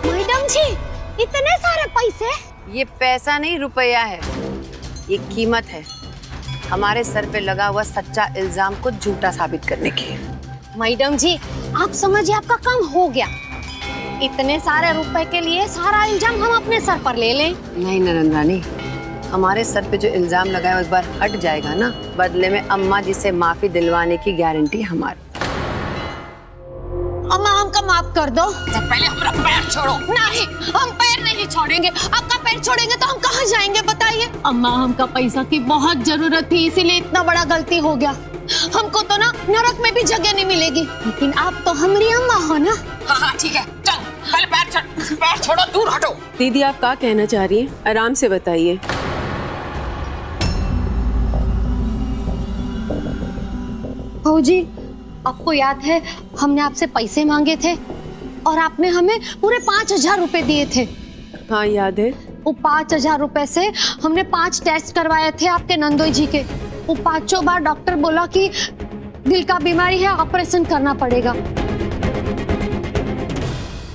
Madam जी, इतने सारे पैसे? ये पैसा नहीं, रुपया है। ये कीमत है हमारे सर पे लगा हुआ सच्चा इल्जाम को झूठा साबित करने की। मैडम जी, आप समझिए आपका काम हो गया। इतने सारे रुपए के लिए सारा इल्जाम हम अपने सर पर ले लें? नहीं नरेंद्रानी, हमारे सर पे जो इल्जाम लगा है एक बार हट जाएगा ना, बदले में अम्मा जी से माफी दिलवाने की गारंटी हमारी। अम्मा, हमका माफ कर दो। पहले हमारा पैर छोड़ो। नहीं, हम पैर नहीं छोड़ेंगे। आपका पैर छोड़ेंगे तो हम कहाँ जाएंगे बताइए? अम्मा, हमका पैसा की बहुत जरूरत थी, इसीलिए इतना बड़ा गलती हो गया। हमको तो ना नरक में भी जगह नहीं मिलेगी, लेकिन आप तो हमारी अम्मा हो ना। हाँ ठीक है, चल पहले पैर छोड़ो, दूर हटो। दीदी, आप क्या कहना चाह रही हैं? आराम से बताइए। जी, आपको याद है हमने आपसे पैसे मांगे थे और आपने हमें पूरे 5,000 रुपए दिए थे? हाँ याद है। वो 5,000 रुपए से हमने 5 टेस्ट करवाए थे आपके नंदोई जी के। वो 5 बार डॉक्टर बोला कि दिल का बीमारी है, ऑपरेशन करना पड़ेगा।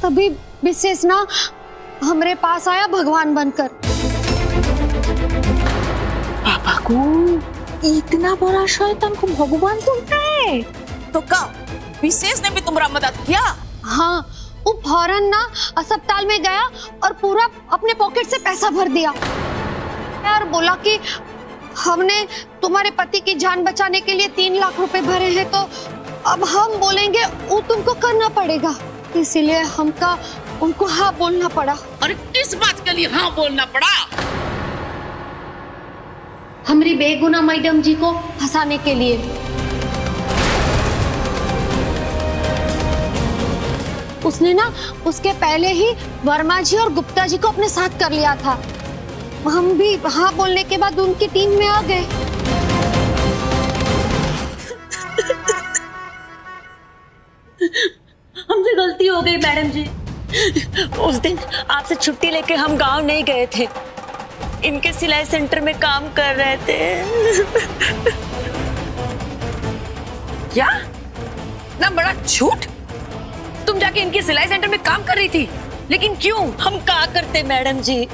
तभी विशेष ना हमारे पास आया भगवान बनकर। पापा को इतना बड़ा शैतान को भगवान बोलता है तो क्या विशेष ने भी तुम्हारा मदद किया? हाँ, वो फौरन ना अस्पताल में गया और पूरा अपने पॉकेट से पैसा भर दिया और बोला कि हमने तुम्हारे पति की जान बचाने के लिए 3 लाख रुपए भरे हैं, तो अब हम बोलेंगे वो तुमको करना पड़ेगा। इसीलिए हमका उनको हाँ बोलना पड़ा। अरे किस बात के लिए हाँ बोलना पड़ा? हमारी बेगुनाह मैडम जी को फंसाने के लिए। उसने ना उसके पहले ही वर्मा जी और गुप्ता जी को अपने साथ कर लिया था। हम भी हाँ बोलने के बाद उनकी टीम में आ गए। हमसे गलती हो गई मैडम जी। उस दिन आपसे छुट्टी लेके हम गांव नहीं गए थे, इनके सिलाई सेंटर में काम कर रहे थे। क्या? ना बड़ा झूठ! तुम जाके इनके सिलाई सेंटर में काम कर रही थी, लेकिन क्यों? हम क्या करते मैडम जी,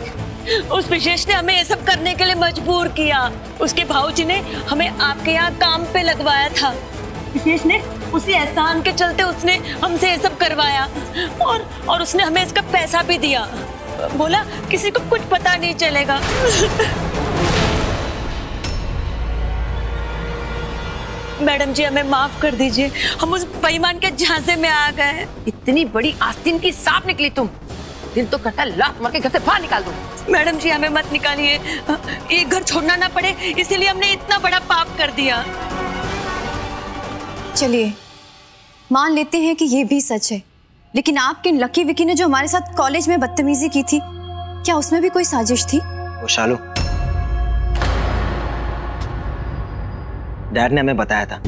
उस विशेष ने हमें ये सब करने के लिए मजबूर किया। उसके भाऊजी ने हमें आपके यहाँ काम पे लगवाया था। विशेष ने उसी एहसान के चलते उसने हमसे ये सब करवाया और उसने हमें इसका पैसा भी दिया। बोला किसी को कुछ पता नहीं चलेगा। मैडम जी, हमें माफ कर दीजिए, हम उस बेईमान के झांसे में आ गए। इतनी बड़ी आस्तीन की सांप निकली तुम। दिल तो करता लात मार के घर से बाहर निकाल दो। मैडम जी, हमें मत निकालिए, ये घर छोड़ना ना पड़े इसीलिए हमने इतना बड़ा पाप कर दिया। चलिए मान लेते हैं कि ये भी सच है, लेकिन आपके लकी विकी ने जो हमारे साथ कॉलेज में बदतमीजी की थी, क्या उसमें भी कोई साजिश थी? वो शालू, डैड ने हमें बताया था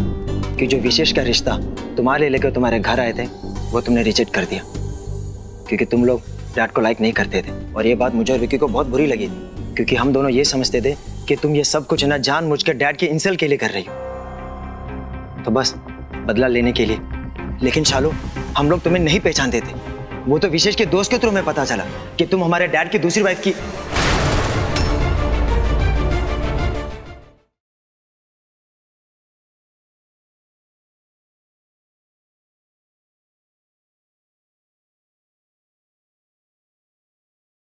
कि जो विशेष का रिश्ता तुम्हारे लेकर तुम्हारे घर आए थे वो तुमने रिजेक्ट कर दिया, क्योंकि तुम लोग डैड को लाइक नहीं करते थे। और ये बात मुझे और विकी को बहुत बुरी लगी थी, क्योंकि हम दोनों ये समझते थे कि तुम ये सब कुछ ना जानबूझकर डैड के इंसल्ट के लिए कर रही हो, तो बस बदला लेने के लिए। लेकिन शालू, हम लोग तुम्हें नहीं पहचानते थे। वो तो विशेष के दोस्त के थ्रू हमें पता चला कि तुम हमारे डैड की दूसरी वाइफ की